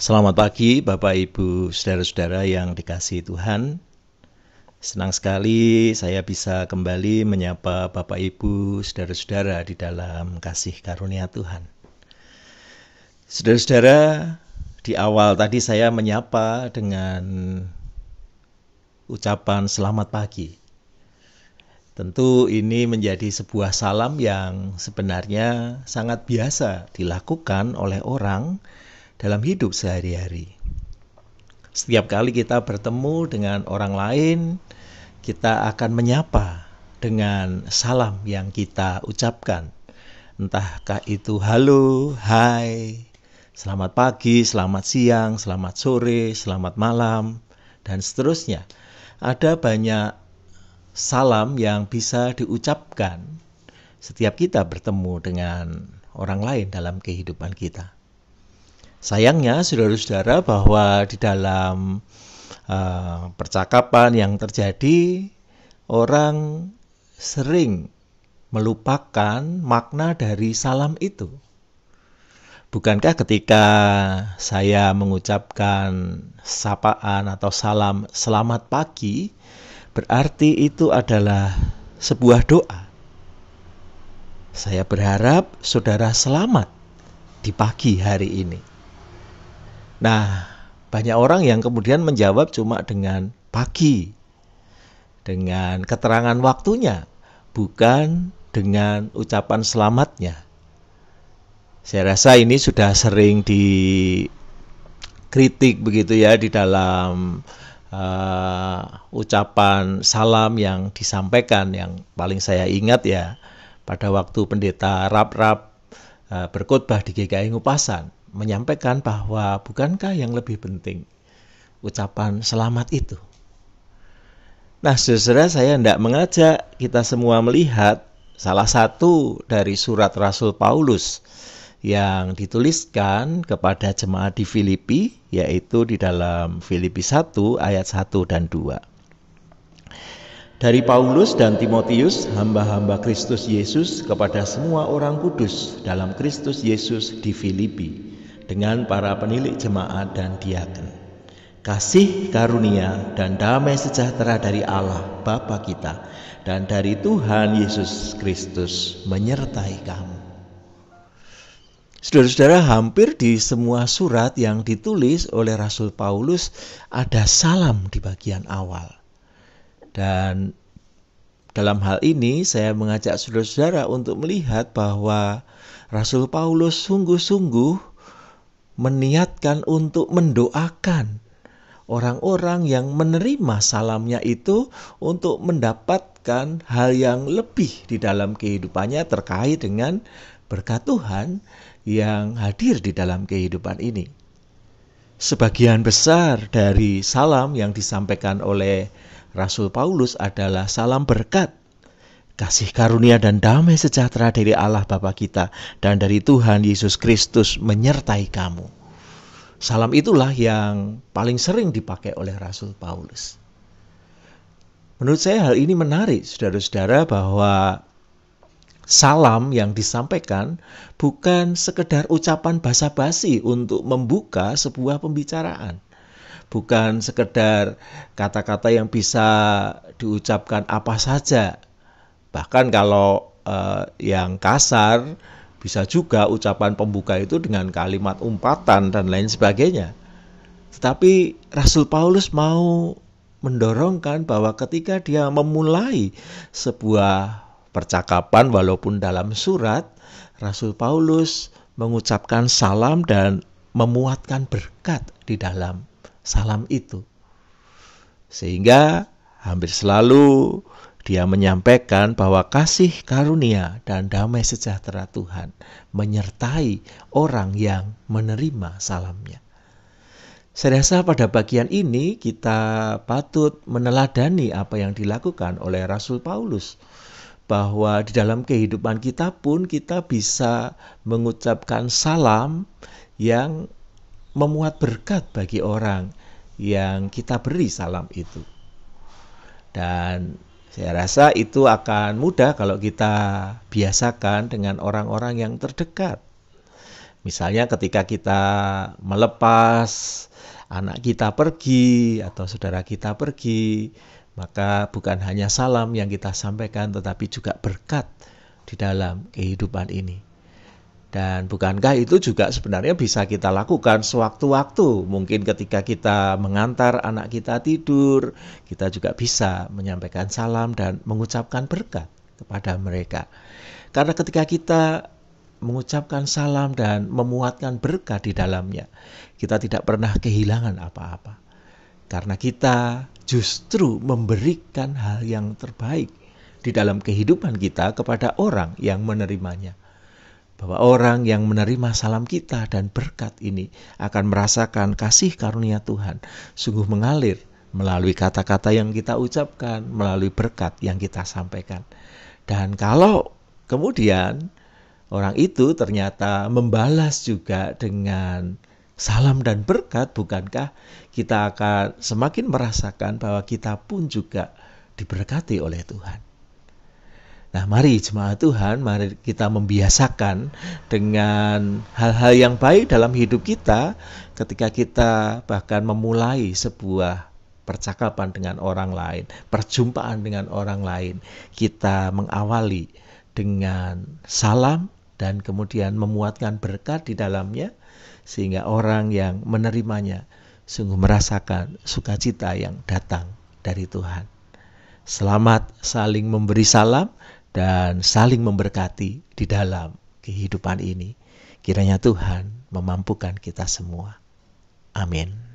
Selamat pagi Bapak Ibu saudara-saudara yang dikasihi Tuhan. Senang sekali saya bisa kembali menyapa Bapak Ibu saudara-saudara di dalam kasih karunia Tuhan. Saudara-saudara, di awal tadi saya menyapa dengan ucapan selamat pagi. Tentu ini menjadi sebuah salam yang sebenarnya sangat biasa dilakukan oleh orang dalam hidup sehari-hari. Setiap kali kita bertemu dengan orang lain, kita akan menyapa dengan salam yang kita ucapkan. Entahkah itu halo, hai, selamat pagi, selamat siang, selamat sore, selamat malam, dan seterusnya. Ada banyak salam yang bisa diucapkan setiap kita bertemu dengan orang lain dalam kehidupan kita. Sayangnya, saudara-saudara, bahwa di dalam percakapan yang terjadi, orang sering melupakan makna dari salam itu. Bukankah ketika saya mengucapkan sapaan atau salam selamat pagi, berarti itu adalah sebuah doa. Saya berharap saudara selamat di pagi hari ini. Nah, banyak orang yang kemudian menjawab cuma dengan pagi, dengan keterangan waktunya, bukan dengan ucapan selamatnya. Saya rasa ini sudah sering dikritik begitu ya di dalam ucapan salam yang disampaikan. Yang paling saya ingat ya, pada waktu pendeta Rap-Rap berkhotbah di GKI Ngupasan, menyampaikan bahwa bukankah yang lebih penting ucapan selamat itu. Nah, saudara, saya hendak mengajak kita semua melihat salah satu dari surat Rasul Paulus yang dituliskan kepada jemaat di Filipi, yaitu di dalam Filipi 1 ayat 1 dan 2. Dari Paulus dan Timotius, hamba-hamba Kristus Yesus, kepada semua orang kudus dalam Kristus Yesus di Filipi, dengan para penilik jemaat dan diaken. Kasih karunia dan damai sejahtera dari Allah Bapa kita dan dari Tuhan Yesus Kristus menyertai kamu. Saudara-saudara, hampir di semua surat yang ditulis oleh Rasul Paulus ada salam di bagian awal. Dan dalam hal ini saya mengajak saudara-saudara untuk melihat bahwa Rasul Paulus sungguh-sungguh meniatkan untuk mendoakan orang-orang yang menerima salamnya itu untuk mendapatkan hal yang lebih di dalam kehidupannya terkait dengan berkat Tuhan yang hadir di dalam kehidupan ini. Sebagian besar dari salam yang disampaikan oleh Rasul Paulus adalah salam berkat. Kasih karunia dan damai sejahtera dari Allah Bapa kita dan dari Tuhan Yesus Kristus menyertai kamu. Salam itulah yang paling sering dipakai oleh Rasul Paulus. Menurut saya hal ini menarik, saudara-saudara, bahwa salam yang disampaikan bukan sekedar ucapan basa-basi untuk membuka sebuah pembicaraan. Bukan sekedar kata-kata yang bisa diucapkan apa saja. Bahkan kalau yang kasar, bisa juga ucapan pembuka itu dengan kalimat umpatan dan lain sebagainya. Tetapi Rasul Paulus mau mendorongkan bahwa ketika dia memulai sebuah percakapan walaupun dalam surat, Rasul Paulus mengucapkan salam dan memuatkan berkat di dalam salam itu. Sehingga hampir selalu dia menyampaikan bahwa kasih karunia dan damai sejahtera Tuhan menyertai orang yang menerima salamnya. Saya rasa pada bagian ini kita patut meneladani apa yang dilakukan oleh Rasul Paulus. Bahwa di dalam kehidupan kita pun kita bisa mengucapkan salam yang memuat berkat bagi orang yang kita beri salam itu. Dan saya rasa itu akan mudah kalau kita biasakan dengan orang-orang yang terdekat. Misalnya ketika kita melepas anak kita pergi atau saudara kita pergi, maka bukan hanya salam yang kita sampaikan, tetapi juga berkat di dalam kehidupan ini. Dan bukankah itu juga sebenarnya bisa kita lakukan sewaktu-waktu? Mungkin ketika kita mengantar anak kita tidur, kita juga bisa menyampaikan salam dan mengucapkan berkat kepada mereka. Karena ketika kita mengucapkan salam dan memuatkan berkat di dalamnya, kita tidak pernah kehilangan apa-apa. Karena kita justru memberikan hal yang terbaik di dalam kehidupan kita kepada orang yang menerimanya. Bahwa orang yang menerima salam kita dan berkat ini akan merasakan kasih karunia Tuhan sungguh mengalir melalui kata-kata yang kita ucapkan, melalui berkat yang kita sampaikan. Dan kalau kemudian orang itu ternyata membalas juga dengan salam dan berkat, bukankah kita akan semakin merasakan bahwa kita pun juga diberkati oleh Tuhan. Nah, mari jemaat Tuhan, mari kita membiasakan dengan hal-hal yang baik dalam hidup kita ketika kita bahkan memulai sebuah percakapan dengan orang lain, perjumpaan dengan orang lain. Kita mengawali dengan salam dan kemudian memuatkan berkat di dalamnya, sehingga orang yang menerimanya sungguh merasakan sukacita yang datang dari Tuhan. Selamat saling memberi salam dan saling memberkati di dalam kehidupan ini. Kiranya Tuhan memampukan kita semua. Amin.